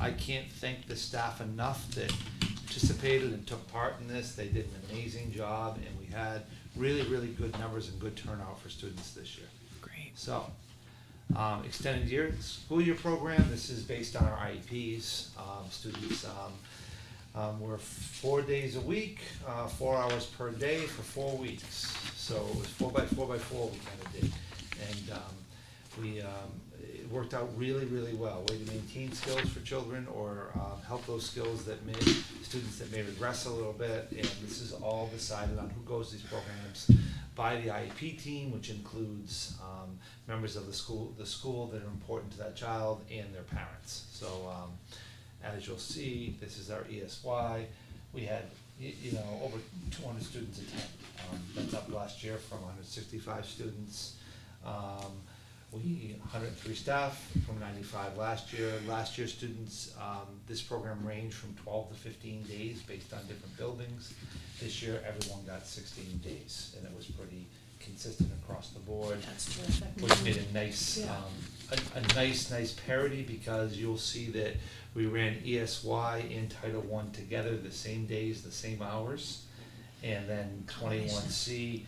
I can't thank the staff enough that participated and took part in this. They did an amazing job, and we had really, really good numbers and good turnout for students this year. Great. So, extended year, school year program, this is based on our IEPs. Students were 4 days a week, 4 hours per day for 4 weeks. So it was 4 by 4 by 4 we kind of did. And it worked out really, really well. Way to maintain skills for children or help those skills that may, students that may regress a little bit. And this is all decided on who goes to these programs by the IEP team, which includes members of the school that are important to that child and their parents. So as you'll see, this is our ESY. We had over 200 students attend. That's up last year from 165 students. We 103 staff from 95 last year. Last year students, this program ranged from 12 to 15 days based on different buildings. This year everyone got 16 days, and it was pretty consistent across the board. That's terrific. Which made a nice, a nice parity, because you'll see that we ran ESY and Title I together the same days, the same hours, and then 21C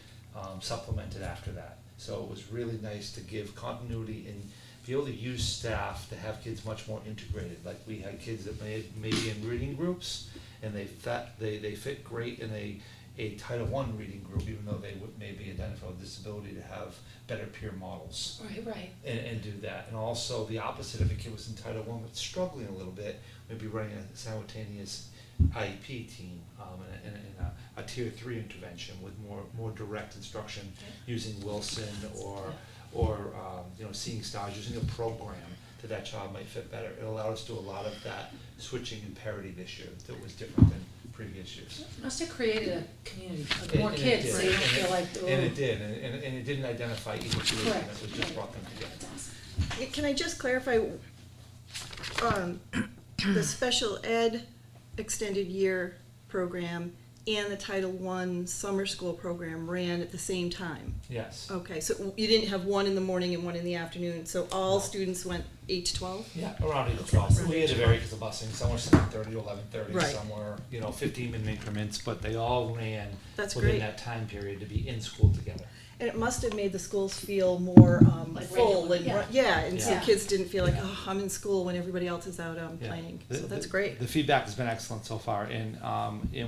supplemented after that. So it was really nice to give continuity and be able to use staff to have kids much more integrated. Like we had kids that may be in reading groups, and they fit great in a Title I reading group, even though they may be identified with disability, to have better peer models. Right. And do that. And also the opposite, if a kid was in Title I but struggling a little bit, maybe running a simultaneous IEP team and a Tier 3 intervention with more direct instruction using Wilson or Seeing Stars, using a program that child might fit better. It allowed us to do a lot of that switching and parity this year that was different than previous years. It must have created a community, more kids, so you don't feel like. And it did, and it didn't identify each situation. Correct. It was just brought them together. That's awesome. Can I just clarify, the special ed extended year program and the Title I summer school program ran at the same time? Yes. Okay, so you didn't have one in the morning and one in the afternoon, so all No. students went 8 to 12? Yeah, around 8 to 12. Okay. We had to vary because of busing. Some were 7:30 to 11:30, Right. some were 15-minute increments, but they all ran That's within great. that time period to be in school together. And it must have made the schools feel more Like full regular, and yeah. and so Yeah. kids didn't feel like, Yeah. oh, I'm in school when everybody else is out Yeah. playing. The- So that's the- great. The feedback has been excellent so far, and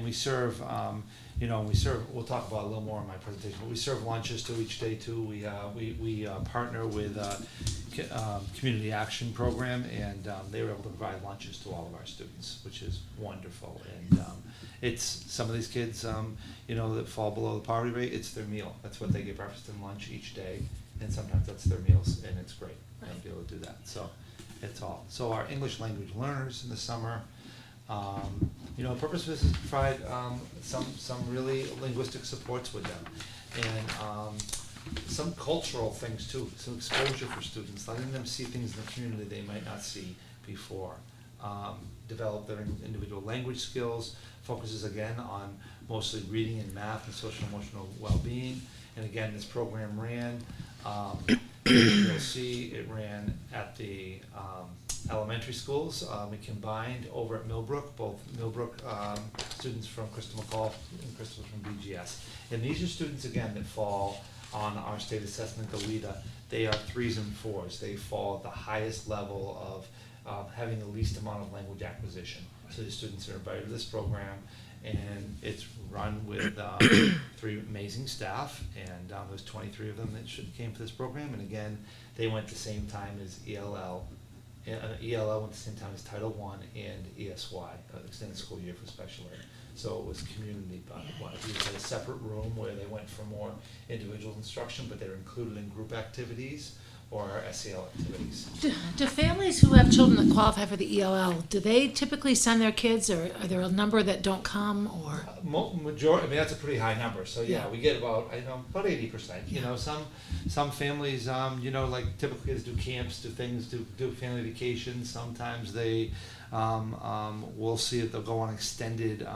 we serve, we'll talk about it a little more in my presentation, but we serve lunches to each day too. We partner with Community Action Program, and they were able to provide lunches to all of our students, which is wonderful. And it's some of these kids, that fall below the poverty rate, it's their meal. That's what they get, breakfast and lunch each day, and sometimes that's their meals, and it's great to be able to do that. So it's all. So our English language learners in the summer, the purpose of this is to provide some really linguistic supports with them, and some cultural things too, some exposure for students, letting them see things in the community they might not see before. Develop their individual language skills, focuses again on mostly reading and math and social emotional well-being. And again, this program ran, you'll see it ran at the elementary schools. We combined over at Millbrook, both Millbrook students from Crystal McCall and Crystal from BGS. And these are students, again, that fall on our state assessment, the WIDA. They are 3s and 4s. They fall at the highest level of having the least amount of language acquisition. So the students are invited to this program, and it's run with 3 amazing staff, and there's 23 of them that came for this program. And again, they went the same time as ELL. ELL went the same time as Title I and ESY, Extended School Year for Special Ed. So it was community, but we had a separate room where they went for more individual instruction, but they were included in group activities or SEL activities. Do families who have children that qualify for the ELL, do they typically send their kids, or are there a number that don't come, or? Majority, that's a pretty high number. So yeah, we get about 80%. Some families, like typical kids do camps, do things, do family vacations. Sometimes they we'll see if they'll go on extended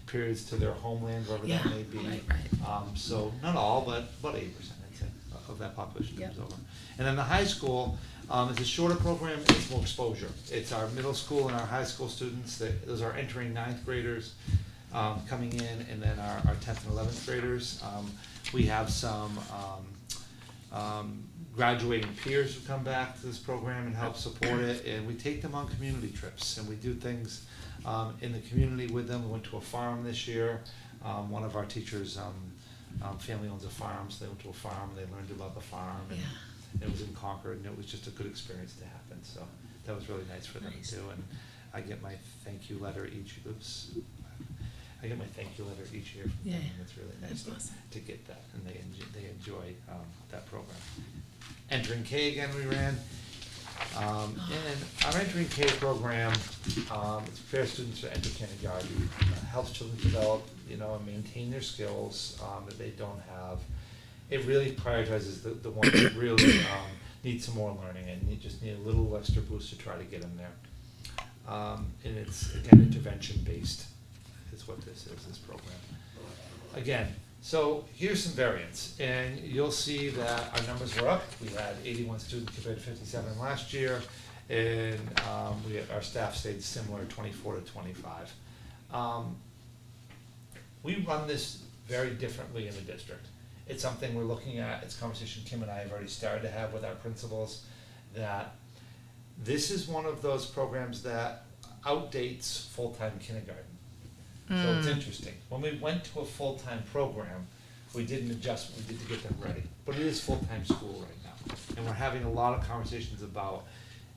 periods to their homeland, wherever that may be. Right. So not all, but about 80%, I'd say, of that population Yep. comes over. And then the high school, It's a shorter program, it's more exposure. It's our middle school and our high school students, those are entering ninth graders coming in, and then our 10th and 11th graders. We have some graduating peers who come back to this program and help support it, and we take them on community trips, and we do things in the community with them. We went to a farm this year. One of our teachers' family owns a farm, so they went to a farm, they learned about the farm, and it was in Concord, and it was just a good experience to happen, so that was really nice for them to do. And I get my thank you letter each year from them, and it's really nice to get that, and they enjoy that program. Entering K again we ran, and our Entering K program, it's prepares students to enter kindergarten, helps children develop, and maintain their skills that they don't have. It really prioritizes the ones that really need some more learning and you just need a little extra boost to try to get them there. And it's, again, intervention based is what this is, this program. Again, so here's some variance, and you'll see that our numbers were up. We had 81 students compared to 57 last year, and our staff stayed similar, 24 to 25. We run this very differently in the district. It's something we're looking at. It's a conversation Kim and I have already started to have with our principals, that this is one of those programs that outdates full-time kindergarten. So it's interesting. When we went to a full-time program, we did an adjustment we did to get them ready. But it is full-time school right now. And we're having a lot of conversations about,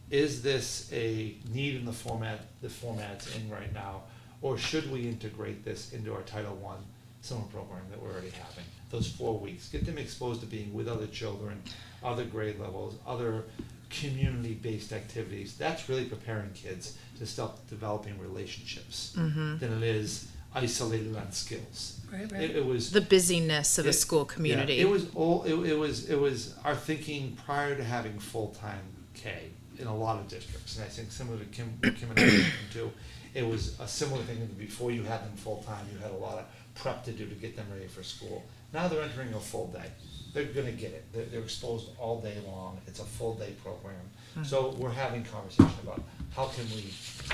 is this a need in the format it's in right now, or should we integrate this into our Title I summer program that we're already having? Those 4 weeks, get them exposed to being with other children, other grade levels, other community-based activities. That's really preparing kids to start developing relationships than it is isolated on skills. Right. It was the busyness of a school community. Yeah, it was our thinking prior to having full-time K in a lot of districts, and I think similar to Kim and I mentioned too. It was a similar thing before you had them full-time. You had a lot of prep to do to get them ready for school. Now they're entering a full day. They're going to get it. They're exposed all day long. It's a full day program. So we're having conversation about how can we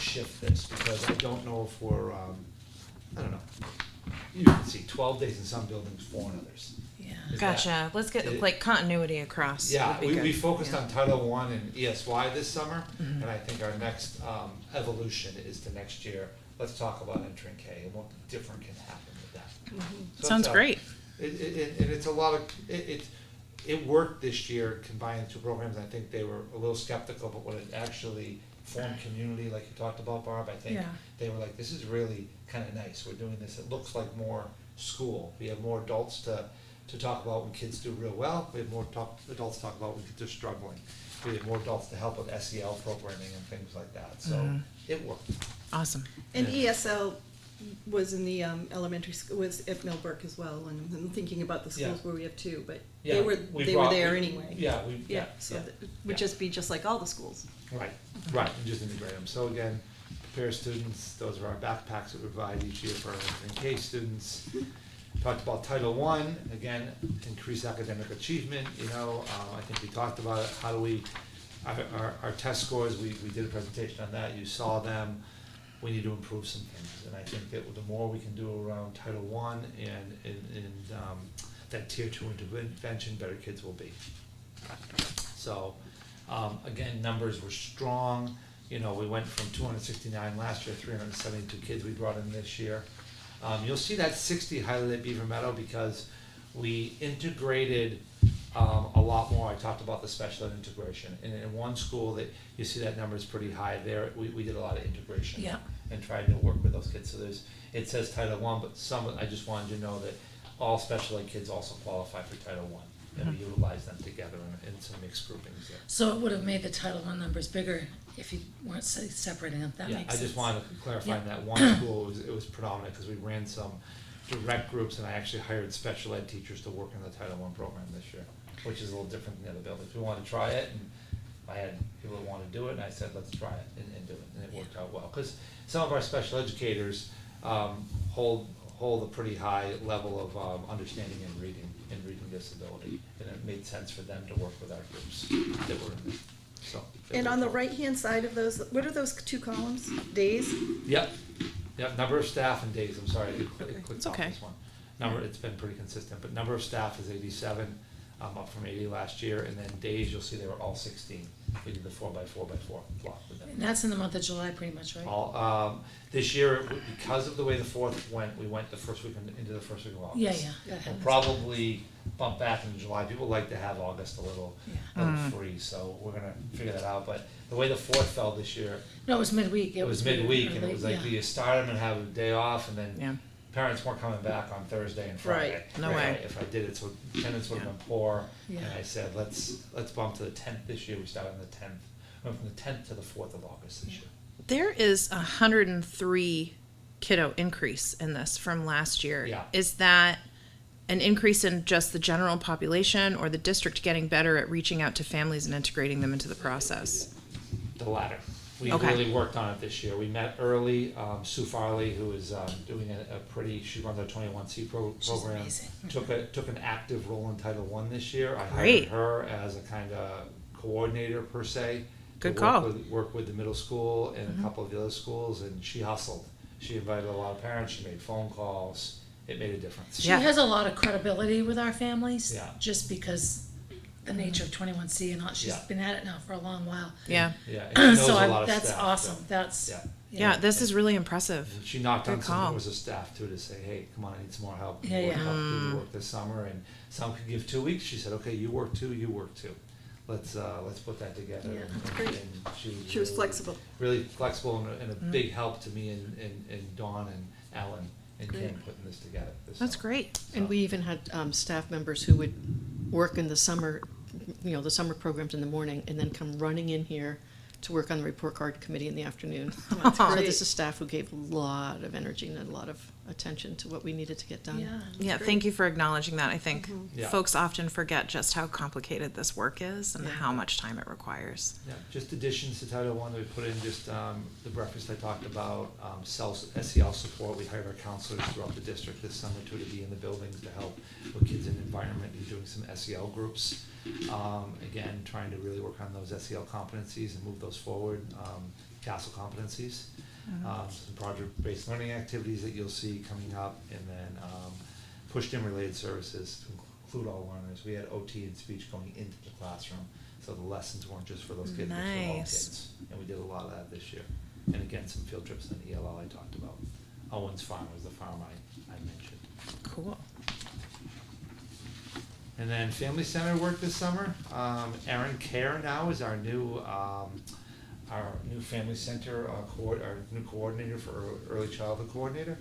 shift this, because I don't know if we're, I don't know. You can see 12 days in some buildings, 4 in others. Yeah. Gotcha. Let's get like continuity across. Yeah, would be we good. focused on Title I and ESY this summer, and I think our next evolution is to next year. Let's talk about entering K and what different can happen with that. So Sounds great. And it's a lot of it worked this year combining the two programs. I think they were a little skeptical, but when it actually formed community, like you talked about, Barb, I think they were like, this is really kind of nice. We're doing this. It looks like more school. We have more adults to talk about when kids do real well. We have more adults talk about when kids are struggling. We have more adults to help with SEL programming and things like that. So it worked. Awesome. And ESL was in the elementary school, was at Millbrook as well, and I'm thinking about the schools where we have 2, but they were there anyway. So it would just be just like all the schools. Right, and just integrate them. So again, prepare students, those are our backpacks that we provide each year for our entering K students. Talked about Title I, again, increase academic achievement, I think we talked about it. How do we, our test scores, we did a presentation on that, you saw them. We need to improve some things, and I think that the more we can do around Title I and that Tier 2 intervention, better kids will be. So, again, numbers were strong. We went from 269 last year, 372 kids we brought in this year. You'll see that 60 highlighted at Beaver Meadow because we integrated a lot more. I talked about the special ed integration. And in one school, that you see that number is pretty high there. We did a lot of integration and tried to work with those kids. So it says Title I, but I just wanted you to know that all special ed kids also qualify for Title I. And we utilize them together in some mixed groupings there. So it would have made the Title I numbers bigger if you weren't separating them. That makes sense. I just wanted to clarify that one school, it was predominant because we ran some direct groups, and I actually hired special ed teachers to work in the Title I program this year, which is a little different than the other buildings. We wanted to try it, and I had people that wanted to do it, and I said, let's try it and do it, and it worked out well. Because some of our special educators hold a pretty high level of understanding and reading disability, and it made sense for them to work with our groups that were in there. So. And on the right-hand side of those, what are those two columns? Days? Yep, number of staff and days, I'm sorry, it Okay. clicked It's off okay. this one. It's been pretty consistent, but number of staff is 87, up from 80 last year, and then days, you'll see they were all 16. We did the 4x4x4 block with them. And that's in the month of July, pretty much, right? All, this year, because of the way the 4th went, we went the first week into the first week of August. Yeah, that We'll happens. probably bump back into July. People like to have August a little Yeah. free, so we're gonna figure that out. But the way the 4th fell this year, No, it was midweek. it was weird, midweek, or and it late, was like yeah. you start them and have a day off, and Yeah. then parents weren't coming back on Thursday and Friday. Right. No way. If I did it, so attendance would have been poor. Yeah. And I said, let's bump to the 10th this year. We started on the 10th. Went from the 10th to the 4th of August this year. There is 103 kiddo increase in this from last year. Yeah. Is that an increase in just the general population, or the district getting better at reaching out to families and integrating them into the process? The latter. We Okay. really worked on it this year. We met early. Sue Farley, who is doing she runs our 21C program, amazing. took an active role in Title I this year. I Great. hired her as a kind of coordinator per se. to Good call. Work with the middle school and a couple of the other schools, and she hustled. She invited a lot of parents. She made phone calls. It made a difference. She Yeah. has a lot of credibility with our families, Yeah. just because the nature of 21C and all. She's Yeah. been at it now for a long while. Yeah. Yeah, and she knows So a lot of that's staff, awesome. so, That's yeah. Yeah, this is really impressive. And she knocked on Good some call. doors of staff too to say, hey, come on, I need some more help. Yeah, We'll yeah. help do the work this summer, and some could give 2 weeks. She said, okay, you work 2, you work 2. Let's put that together. Yeah, And- that's great. and She was really- flexible. Really flexible and a big help to me and Dawn and Ellen and Great. Kim putting this together. this That's summer. great. And we even had staff members who would work in the summer, the summer programs in the morning, and then come running in here to work on the report card committee in the afternoon. That's So great. this is staff who gave a lot of energy and a lot of attention to what we needed to get done. Yeah. Yeah, thank you for acknowledging that. I think Yeah. folks often forget just how complicated this work is and Yeah. how much time it requires. Yeah, just additions to Title I, we put in just the breakfast I talked about, SEL support. We hired our counselors throughout the district this summer too, to be in the buildings to help with kids in the environment and doing some SEL groups. Again, trying to really work on those SEL competencies and move those forward, CASEL competencies. Some project-based learning activities that you'll see coming up, and then push-in related services to include all learners. We had OT and speech going into the classroom, so the lessons weren't just for those kids, but for all Nice. kids. And we did a lot of that this year. And again, some field trips in ELL I talked about. Owens Farm was the farm I mentioned. Cool. And then Family Center work this summer. Erin Care now is our new Family Center our new coordinator for early childhood coordinator.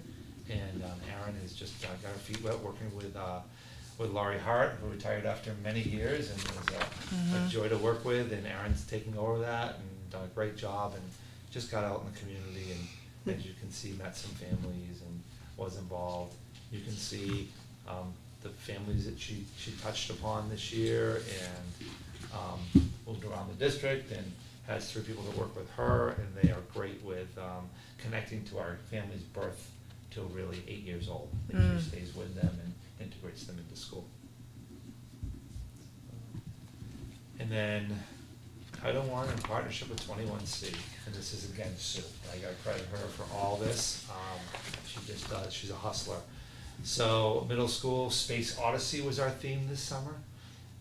And Erin has just got her feet wet working with Laurie Hart, who retired after many years and was a joy to work with. And Erin's taking over that and done a great job and just got out in the community and, as you can see, met some families and was involved. You can see the families that she touched upon this year and moved around the district and has 3 people that work with her, and they are great with connecting to our family's birth till really 8 years old. And she stays with them and integrates them into school. And then Title I in partnership with 21C, and this is again Sue. I got to credit her for all this. She just does. She's a hustler. So middle school Space Odyssey was our theme this summer,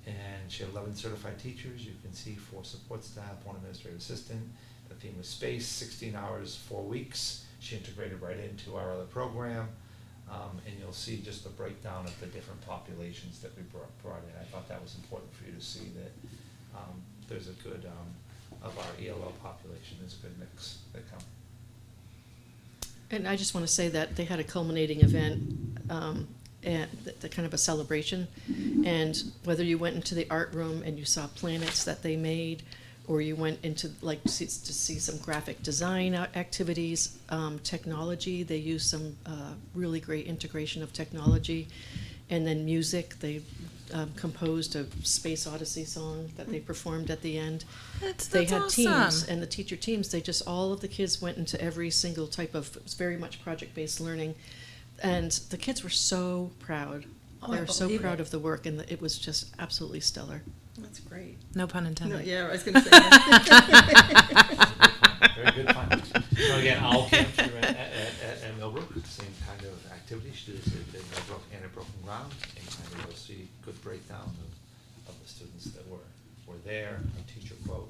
and she had 11 certified teachers. You can see 4 support staff, 1 administrative assistant. The theme was space, 16 hours, 4 weeks. She integrated right into our other program, and you'll see just the breakdown of the different populations that we brought in. I thought that was important for you to see that there's a good, of our ELL population, there's a good mix that come. And I just want to say that they had a culminating event, and the kind of a celebration. And whether you went into the art room and you saw planets that they made, or you went into to see some graphic design activities, technology. They used some really great integration of technology, and then music. They composed a Space Odyssey song that they performed at the end. They had awesome. teams, and the teacher teams. All of the kids went into every single type of. It was very much project-based learning, and the kids were so proud. Oh, They I were so believe proud it. of the work, and it was just absolutely stellar. That's great. No pun No, intended. yeah, I was going to say. Very good fun. So again, Owl Camp here at Millbrook, same kind of activity. She does a big broken ground, and kind of you'll see good breakdown of the students that were there. A teacher quote,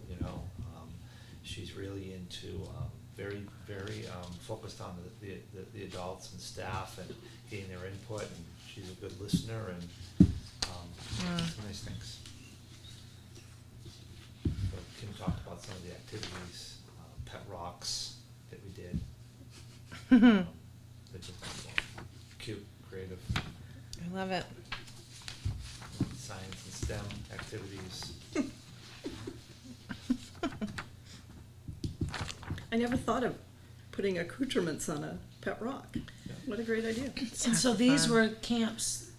she's really into very focused on the adults and staff and getting their input, and she's a good listener and some nice things. So Kim talked about some of the activities, pet rocks that we did. They're just cute, creative, I love it. science and STEM activities. I never thought of putting accoutrements on a pet rock. What a great idea. And so these were camps.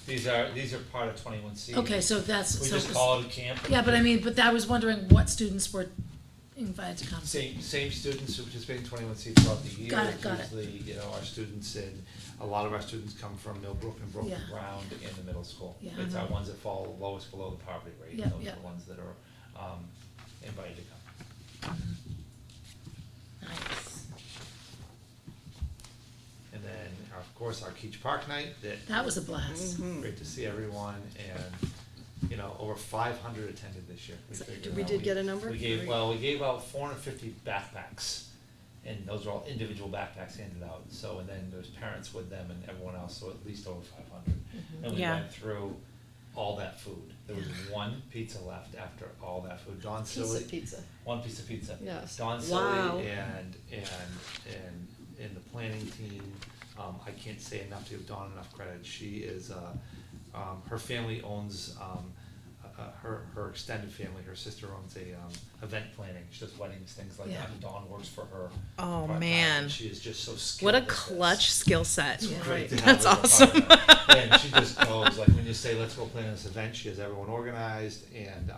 These are part of 21C. Okay, so that's. We so just it was- call it a camp. Yeah, but I was wondering what students were invited to come. Same students who participate in 21C throughout the year. Got it. Usually, our students a lot of our students come from Millbrook and Broken Yeah. Ground in the middle school. Yeah. It's our ones that fall lowest below the poverty rate. Yeah, Those yeah. are the ones that are invited to come. Nice. And then, of course, our Keach Park night. That was a blast. Great to see everyone, and over 500 attended this year. We did get a number? We gave out 450 backpacks, and those are all individual backpacks handed out. So, and then there's parents with them and everyone else, so at least over 500. And we Yeah. went through all that food. There was one pizza left after all that food. Don Silly, Pizza. one piece of pizza. Yes. Don Wow. Silly and the planning team. I can't say enough to give Dawn enough credit. She is her family owns her extended family. Her sister owns a event planning. She does weddings, things like Yeah. that. And Dawn works for her. Oh, part-time, man. and she is just so skilled. What a at this. clutch skill set. Yeah. Great to have That's her as a awesome. partner. And she just goes, like when you say, let's go plan this event, she has everyone organized, and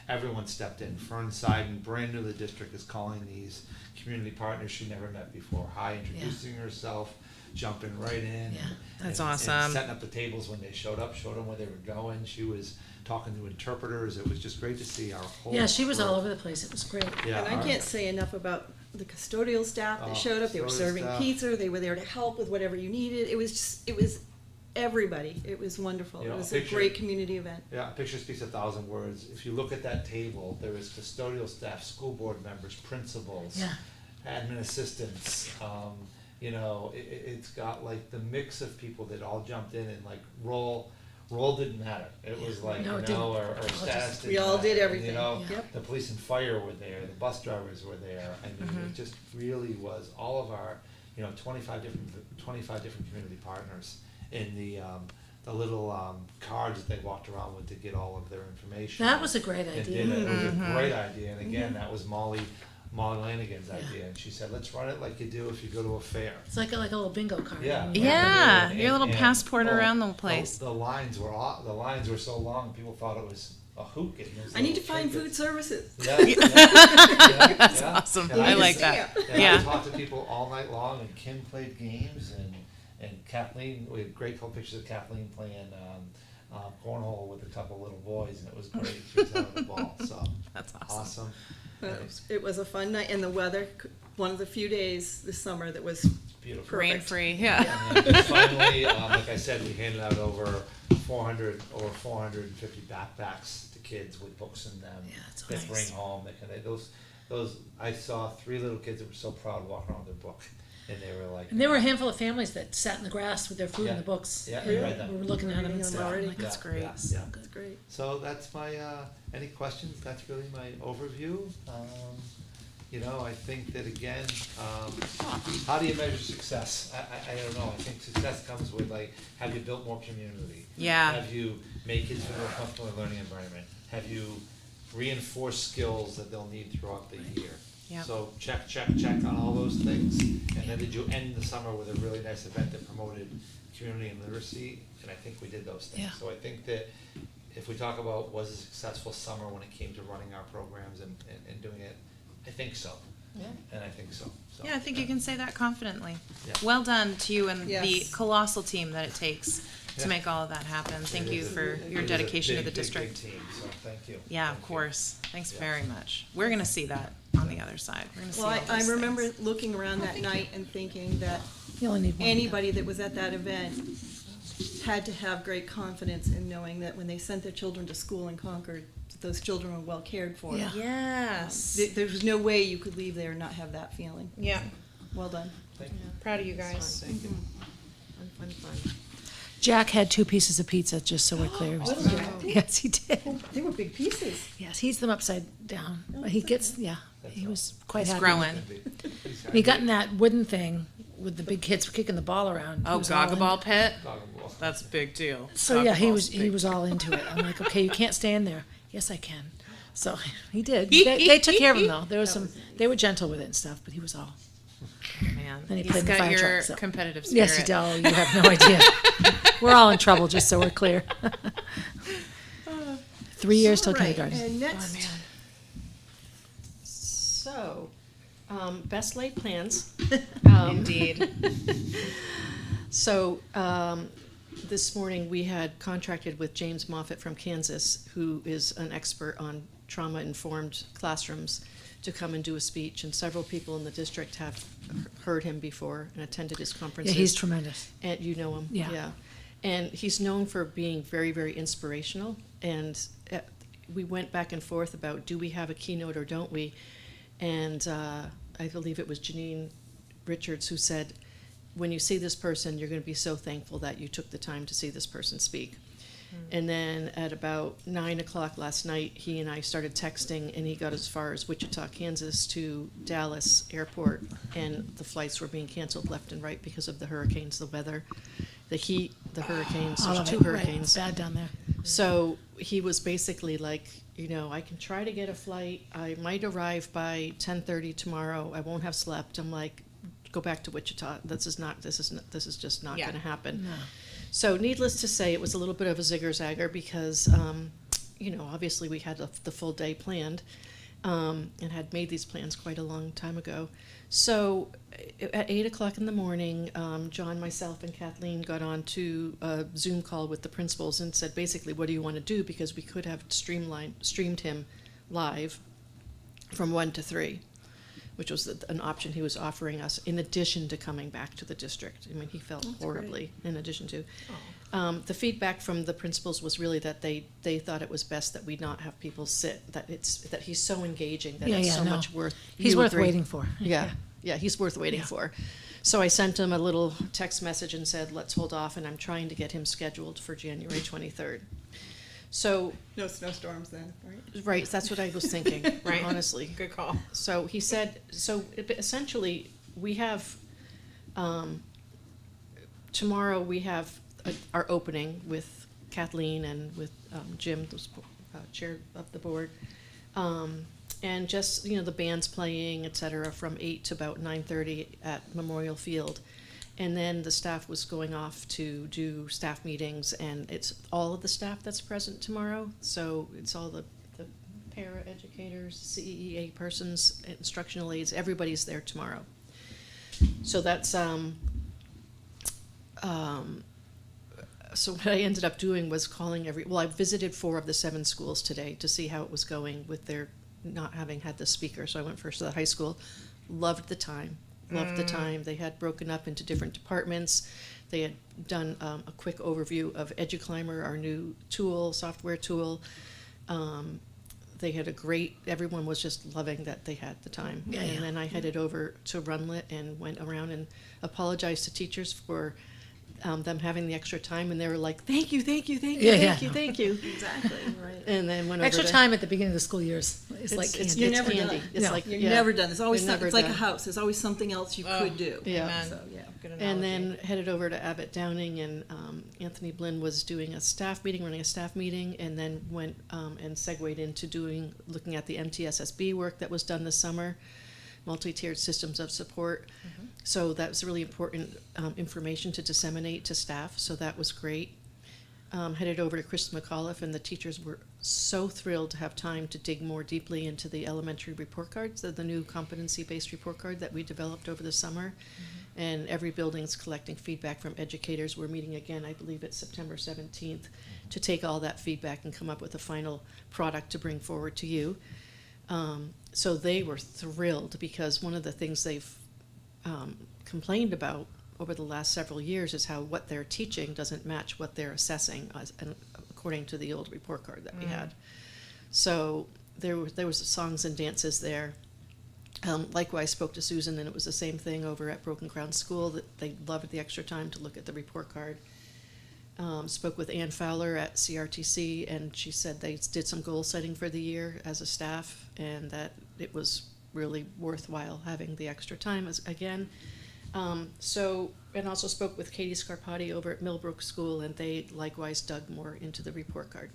everyone stepped in. Fern Seiden, brand new to the district, is calling these community partners she never met before. Hi, introducing herself, jumping right in. Yeah. That's and awesome. setting up the tables when they showed up, showed them where they were going. She was talking to interpreters. It was just great to see our whole Yeah, she was crew. all over the place. It was great. Yeah, And I our- can't say enough about the custodial staff that Oh, showed up. They were custodial serving staff. pizza. They were there to help with whatever you needed. It was everybody. It was wonderful. You know, It was a a picture- great community event. Yeah, a picture speaks 1,000 words. If you look at that table, there is custodial staff, school board members, principals, Yeah. admin assistants. It's got like the mix of people that all jumped in, and like role didn't matter. It was like, No, it didn't. or All status just- didn't We all did matter, everything. Yep. The police and fire were there, the bus drivers were there. I mean, it just really was all of our, 25 different community partners in the little cards that they walked around with to get all of their information. That was a great And idea. did it. It was a great idea, and again, that was Molly Lanigan's Yeah. idea, and she said, let's run it like you do if you go to a fair. It's like a little bingo card. Yeah. Yeah, And- your little and- passport oh, around the place. The lines were so long, people thought it was a hook. Getting those I need to little find food trinkets. services. That's awesome. And I need like to that. see And Yeah. I talked to people all night long, and Kim played games, and Kathleen, we had great couple pictures of Kathleen playing cornhole with a couple little boys, and it was great. She was having the ball, so That's awesome. awesome. It was a fun night, and the weather, one of the few days this summer that was Beautiful. Rain perfect. free. Yeah. And then finally, like I said, we handed out over 450 backpacks to kids with books in them. Yeah, that's That nice. bring home. Those I saw 3 little kids that were so proud walking around with their book, and they were like. And there were a handful of families that sat in the grass with their food Yeah. in the books. Yeah, and we read them. we were looking at them Reading and them stuff. already. Like, That's great. Yeah. That's great. So that's my, any questions? That's really my overview. I think that again, how do you measure success? I don't know. I think success comes with like, have you built more community? Yeah. Have you made kids feel more comfortable in a learning environment? Have you reinforced skills that they'll need throughout the year? Yep. So check on all those things. And then did you end the summer with a really nice event that promoted community and literacy? And I think we did those things. Yeah. So I think that if we talk about was a successful summer when it came to running our programs and doing it, I think so. Yeah. And I think so. Yeah, I think you can say that confidently. Yeah. Well done to you and the Yes. colossal team that it takes to make all of that happen. Thank you for your dedication to the district. Big team, so thank you. Yeah, of Thank you. course. Thanks very much. We're going to see that on the other side. We're going to see Well, all I those remember things. looking around that night and thinking that You only need one. anybody that was at that event had to have great confidence in knowing that when they sent their children to school in Concord, that those children were well cared for. Yeah. Yes. There was no way you could leave there and not have that feeling. Yeah. Well done. Thank you. Proud of you guys. Thank you. Fun. Jack had 2 pieces of pizza, just so we're clear. Yes, he did. They were big pieces. Yes, he eats them upside down. But he gets, he was quite He's happy. growing. And he got in that wooden thing with the big kids kicking the ball around. He Oh, was all Gaga in- Ball pit? Dog and wolf. That's a big deal. So yeah, he Gaga was Ball's he big. was all into it. I'm like, okay, you can't stay in there. Yes, I can. So he did. They took care of him though. There was some. They were gentle with it and stuff, but he was all. Man, Then he he's played in the got fire your truck, so. competitive spirit. Yes, he did. Oh, you have no idea. We're all in trouble, just so we're clear. 3 years till All right, kindergarten. and next, So, best laid plans. Indeed. So, this morning we had contracted with James Moffett from Kansas, who is an expert on trauma-informed classrooms, to come and do a speech, and several people in the district have heard him before and attended his Yeah, conferences. he's tremendous. And you know him? Yeah. And he's known for being very, very inspirational. And we went back and forth about, do we have a keynote or don't we? And I believe it was Janine Richards who said, when you see this person, you're going to be so thankful that you took the time to see this person speak. And then at about 9 o'clock last night, he and I started texting, and he got as far as Wichita, Kansas to Dallas airport, and the flights were being canceled left and right because of the hurricanes, the weather, the heat, the hurricanes. All There's of 2 it. Right. hurricanes. It's bad down there. So he was basically like, I can try to get a flight. I might arrive by 10:30 tomorrow. I won't have slept. I'm like, go back to Wichita. This is just not Yeah. going to happen. No. So needless to say, it was a little bit of a zigger-zagger because, obviously we had the full day planned and had made these plans quite a long time ago. So at 8 o'clock in the morning, John, myself, and Kathleen got on to a Zoom call with the principals and said, basically, what do you want to do? Because we could have streamed him live from 1 to 3. Which was an option he was offering us in addition to coming back to the district. I mean, he felt horribly in addition to. The feedback from the principals was really that they thought it was best that we not have people sit, that he's so engaging, that it's so much worth. He's you worth agree. waiting for. Yeah, he's worth waiting for. So I sent him a little text message and said, let's hold off, and I'm trying to get him scheduled for January 23rd. So, no snowstorms then, right? right, that's what I was thinking, Right. honestly. Good call. So he said, essentially, we have, tomorrow we have our opening with Kathleen and with Jim, the chair of the board. And just, the band's playing, et cetera, from 8 to about 9:30 at Memorial Field. And then the staff was going off to do staff meetings, and it's all of the staff that's present tomorrow. So it's all the para-educators, CEA persons, instructional aides, everybody's there tomorrow. So that's, so what I ended up doing was calling I visited 4 of the 7 schools today to see how it was going with their not having had the speaker. So I went first to the high school, loved the time. They had broken up into different departments. They had done a quick overview of EduClimber, our new software tool. They had everyone was just loving that they had the time. Yeah, and yeah. then I headed over to Runlet and went around and apologized to teachers for them having the extra time, and they were like, thank you. Yeah, yeah. Thank you. Exactly, right. And then went Extra over to, time at the beginning of the school years is like it's candy. You're never candy. done. It's No. like, You're yeah. never done. There's always You're never it's like a done. house. There's always something else you could do. Yeah. Amen. So, yeah. Good And analogy. then headed over to Abbott Downing, and Anthony Blinn was doing running a staff meeting, and then went and segued into looking at the MTSSB work that was done this summer, multi-tiered systems of support. So that was really important information to disseminate to staff, so that was great. headed over to Chris McAuliffe, and the teachers were so thrilled to have time to dig more deeply into the elementary report cards, the new competency-based report card that we developed over the summer. And every building's collecting feedback from educators. We're meeting again, I believe it's September 17th, to take all that feedback and come up with a final product to bring forward to you. So they were thrilled, because one of the things they've complained about over the last several years is how what they're teaching doesn't match what they're assessing, according to the old report card that we had. So there was songs and dances there. Likewise, spoke to Susan, and it was the same thing over at Broken Crown School, that they loved the extra time to look at the report card. Spoke with Ann Fowler at CRTC, and she said they did some goal setting for the year as a staff, and that it was really worthwhile having the extra time again. And also spoke with Katie Scarpati over at Millbrook School, and they likewise dug more into the report card.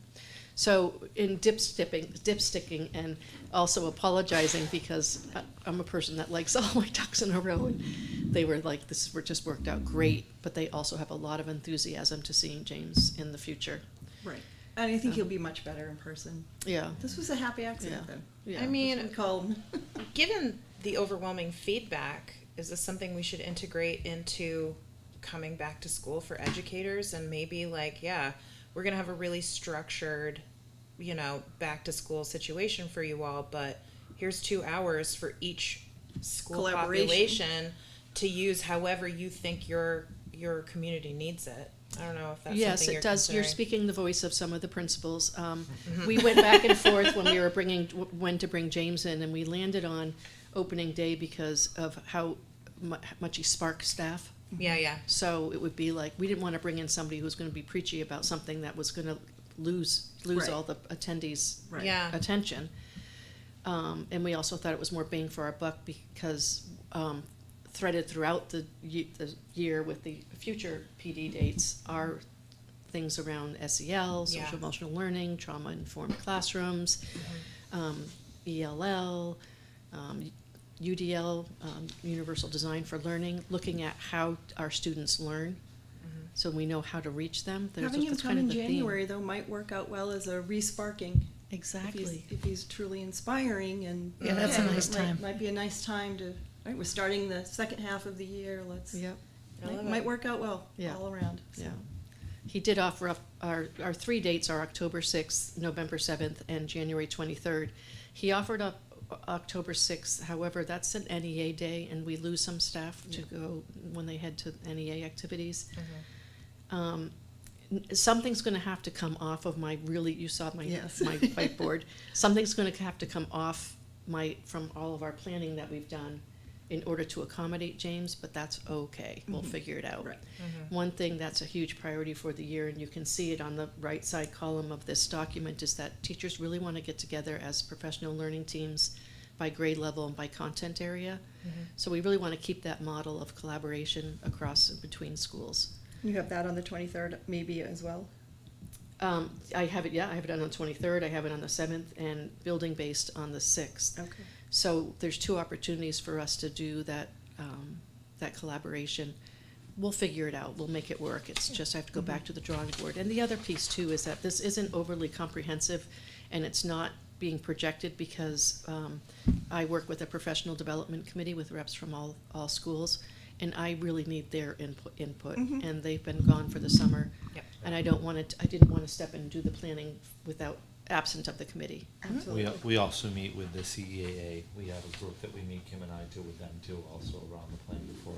So in dip-sticking and also apologizing, because I'm a person that likes all my ducks in a row, and they were like, this just worked out great, but they also have a lot of enthusiasm to seeing James in the future. Right. And I think he'll be much better in person. Yeah. This was a happy accident, Yeah. then. Yeah. I mean, We call him. given the overwhelming feedback, is this something we should integrate into coming back to school for educators? And maybe like, yeah, we're going to have a really structured, back to school situation for you all, but here's 2 hours for each school population to use however you think your community needs it. I don't know if that's yes, something it you're does. You're considering. speaking the voice of some of the principals. We went back and forth when we were when to bring James in, and we landed on opening day because of how much he sparked staff. Yeah. So it would be like, we didn't want to bring in somebody who was going to be preachy about something that was going to lose Right. all the attendees' Right. Yeah. attention. And we also thought it was more bang for our buck, because threaded throughout the year with the future PD dates are things around SEL, Yeah. social emotional learning, trauma-informed classrooms, ELL, UDL, Universal Design for Learning, looking at how our students learn, so we know how to reach them. Having him that's come kind in of the theme. January, though, might work out well as a re-sparking. Exactly. If he's truly inspiring, and Yeah, that's a nice it time. Might be a nice time to. Right, we're starting the second half of the year. Yep. I love Might it. work work out well all around. So. Yeah. He did offer up, our 3 dates are October 6th, November 7th, and January 23rd. He offered up October 6th, however, that's an NEA day, and we lose some staff to go when they head to NEA activities. Something's gonna have to come off of you saw my Yes. my whiteboard. Something's gonna have to come off from all of our planning that we've done in order to accommodate James, but that's okay. We'll figure it out. Right. One thing that's a huge priority for the year, and you can see it on the right side column of this document, is that teachers really want to get together as professional learning teams by grade level and by content area. So we really want to keep that model of collaboration across and between schools. You have that on the 23rd, maybe as well. I have it on the 23rd, I have it on the 7th, and building based on the 6th. Okay. So there's 2 opportunities for us to do that, that collaboration. We'll figure it out, we'll make it work, it's just I have to go back to the drawing board. And the other piece too is that this isn't overly comprehensive, and it's not being projected, because I work with a professional development committee with reps from all schools, and I really need their input, and they've been gone for the summer. Yep. And I didn't want to step in and do the planning absent of the committee. Absolutely. We also meet with the CEAA. We have a group that we meet, Kim and I do, with them too, also around the planning for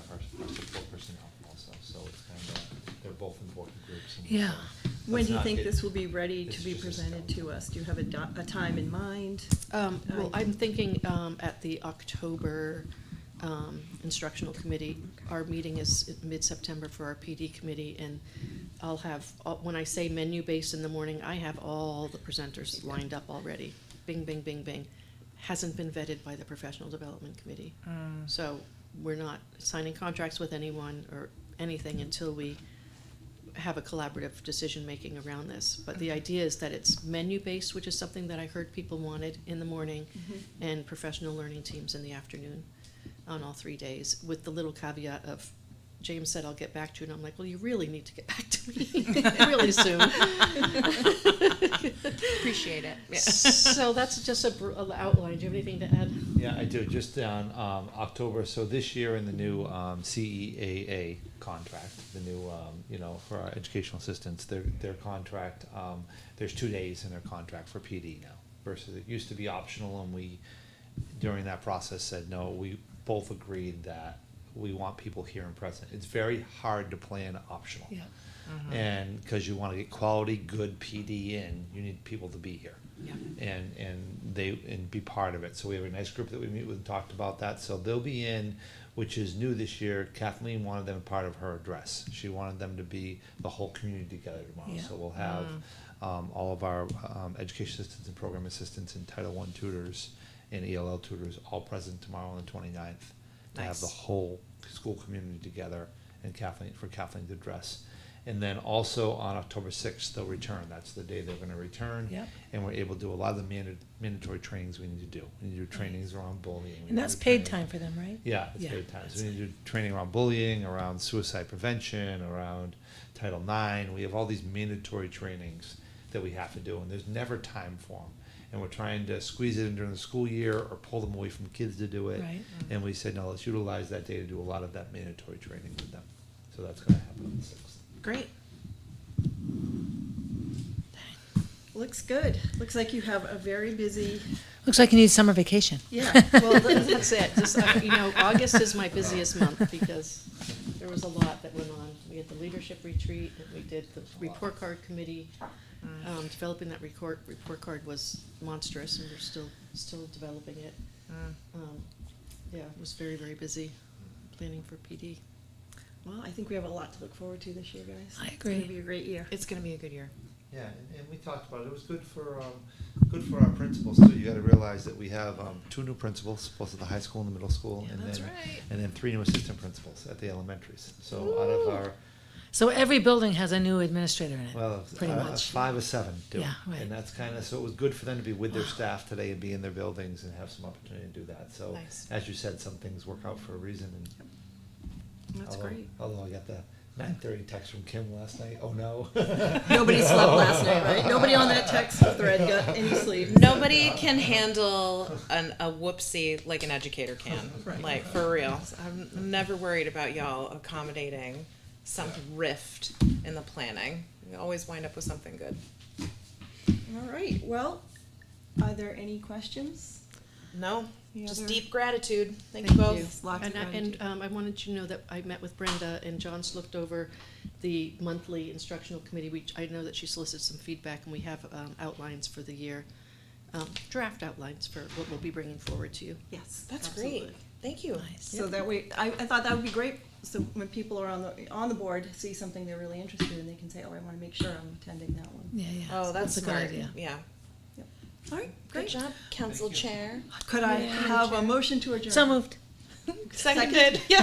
our support personnel also. So it's kind of, they're both important groups. And Yeah. so When it's do you not- think this will be ready it's to be just a presented start. to us? Do you have a time in mind? Well, I'm thinking at the October instructional committee. Our meeting is mid-September for our PD committee, and I'll have, when I say menu-based in the morning, I have all the presenters lined up already. Bing, bing, bing, bing. Hasn't been vetted by the professional development committee. So we're not signing contracts with anyone or anything until we have a collaborative decision-making around this. But the idea is that it's menu-based, which is something that I heard people wanted in the morning, and professional learning teams in the afternoon on all 3 days, with the little caveat of James said, I'll get back to you, and I'm like, well, you really need to get back to me really soon. Appreciate it. Yeah. So that's just a outline. Do you have anything to add? Yeah, I do. Just on October, so this year in the new CEAA contract, the new, for our educational assistants, their contract, there's 2 days in their contract for PD now, versus it used to be optional, and we, during that process, said, no, we both agreed that we want people here and present. It's very hard to plan optional. Yeah. And because you want to get quality, good PD in, you need people to be here. Yeah. And be part of it. So we have a nice group that we meet with and talked about that. So they'll be in, which is new this year. Kathleen wanted them part of her address. She wanted them to be the whole community together tomorrow. Yeah. So we'll have all of our education assistants and program assistants and Title I tutors and ELL tutors all present tomorrow on the 29th to have Nice. the whole school community together and Kathleen to address. And then also on October 6th, they'll return. That's the day they're going to return. Yep. And we're able to do a lot of the mandatory trainings we need to do. We need to do trainings around bullying. We And need that's to do paid training- time for them, right? Yeah, it's Yeah, paid time. that's So we need to do training around bullying, around suicide prevention, around Title IX. We have all these mandatory trainings that we have to do, and there's never time for them. And we're trying to squeeze it in during the school year or pull them away from kids to do it. Right. And we said, no, let's utilize that day to do a lot of that mandatory training with them. So that's going to happen on the 6th. Great. Looks good. Looks like you have a very busy, Looks like you need summer vacation. yeah. Well, that's it. Just, August is my busiest month because there was a lot that went on. We had the leadership retreat, and we did the report card committee. Developing that report card was monstrous, and we're still developing it. Yeah, it was very, very busy planning for PD. Well, I think we have a lot to look forward to this year, guys. I It's agree. gonna be a great year. It's going to be a good year. Yeah, and we talked about it. It was good for our principals too. You got to realize that we have 2 new principals, both at the high school and the middle school, Yeah, and that's then right. and then 3 new assistant principals at the elementaries. So out of our So every building has a new administrator in it. Pretty much. 5 or 7 do. Yeah, right. And that's kind of, so it was good for them to be with their staff today and be in their buildings and have some opportunity to do that. So Nice. as you said, some things work out for a reason. And That's great. Although I got the 9:30 text from Kim last night. Oh no. Nobody slept last night, right? Nobody on that text thread got any sleep. Nobody can handle a whoopsie like an educator can. Right. Like, for real. I'm never worried about y'all accommodating some rift in the planning. We always wind up with something good. All right, well, are there any questions? No, Any just other- deep gratitude. Thank you both. Lots of gratitude. I wanted you to know that I met with Brenda, and John's looked over the monthly instructional committee. I know that she solicited some feedback, and we have outlines for the year, draft outlines for what we'll be bringing forward to you. Yes, That's absolutely. great. Thank you. Nice. So that way, I thought that would be great, so when people are on the board, see something they're really interested in, they can say, oh, I wanna make sure I'm attending that one. Yeah, yeah. Oh, that's a good smart. idea. Yeah. All right, Good great. job, council chair. Could I have a motion to adjourn? So moved. Seconded. Yeah.